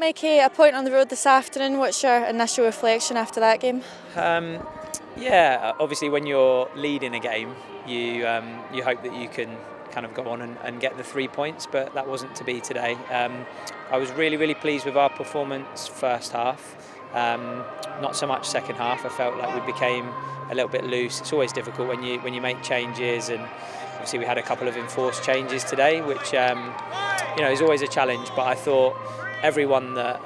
Mikey, a point on the road this afternoon. What's your initial reflection after that game? Yeah, obviously when you're leading a game, you hope that you can kind of go on and get the 3 points, but that wasn't to be today. I was really pleased with our performance first half. Not so much second half. I felt like we became a little bit loose. It's always difficult when you make changes, and obviously we had a couple of enforced changes today, which is always a challenge. But I thought everyone that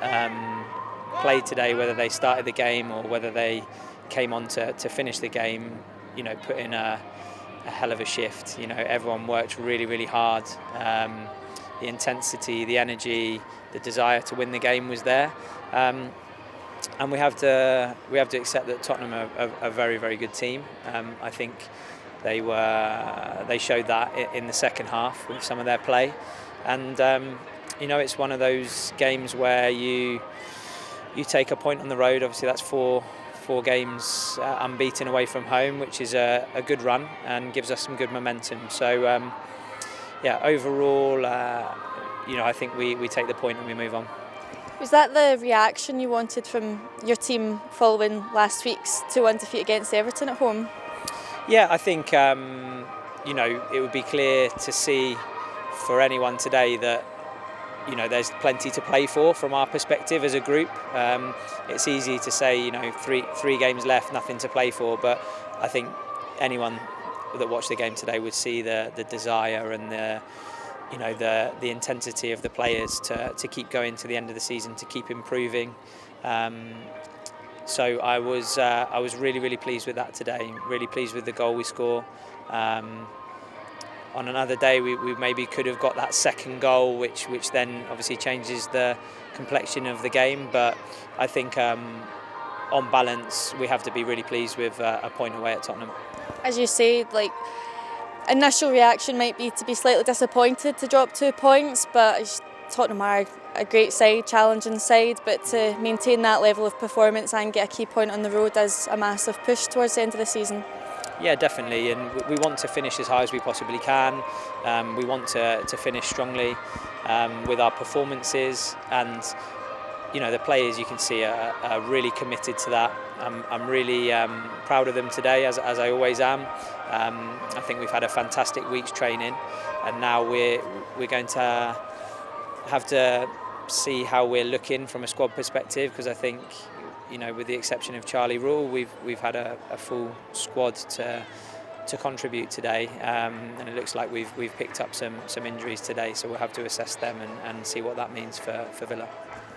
played today, whether they started the game or whether they came on to finish the game, put in a hell of a shift. Everyone worked really hard. The intensity, the energy, the desire to win the game was there. And we have to accept that Tottenham are a very good team. I think they showed that in the second half with some of their play, and it's one of those games where you take a point on the road. Obviously, that's four games unbeaten away from home, which is a good run and gives us some good momentum. So overall, I think we take the point and we move on. Was that the reaction you wanted from your team following last week's 2-1 defeat against Everton at home? Yeah, I think it would be clear to see for anyone today that there's plenty to play for from our perspective as a group. It's easy to say three games left, nothing to play for, but I think anyone that watched the game today would see the desire and the intensity of the players to keep going to the end of the season, to keep improving. So I was really pleased with that today. Really pleased with the goal we score. On another day, we maybe could have got that second goal, which then obviously changes the complexion of the game. But I think on balance, we have to be really pleased with a point away at Tottenham. As you say, initial reaction might be to be slightly disappointed to drop 2 points, but Tottenham are a great side, challenging side, but to maintain that level of performance and get a key point on the road is a massive push towards the end of the season. Yeah, definitely, and we want to finish as high as we possibly can. We want to finish strongly with our performances, and the players, you can see, are really committed to that. I'm really proud of them today, as I always am. I think we've had a fantastic week's training, and now we're going to have to see how we're looking from a squad perspective, because I think with the exception of Charlie Rule, we've had a full squad to contribute today, and it looks like we've picked up some injuries today, so we'll have to assess them and see what that means for Villa.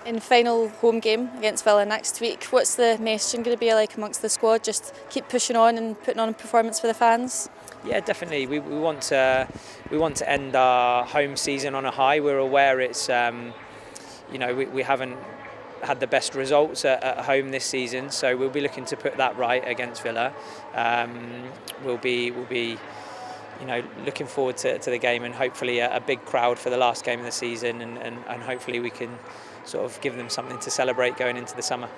In final home game against Villa next week, what's the messaging going to be like amongst the squad? Just keep pushing on and putting on a performance for the fans? Yeah, definitely. We want to end our home season on a high. We're aware it's we haven't had the best results at home this season, so we'll be looking to put that right against Villa. We'll be looking forward to the game, and hopefully a big crowd for the last game of the season, and hopefully we can sort of give them something to celebrate going into the summer.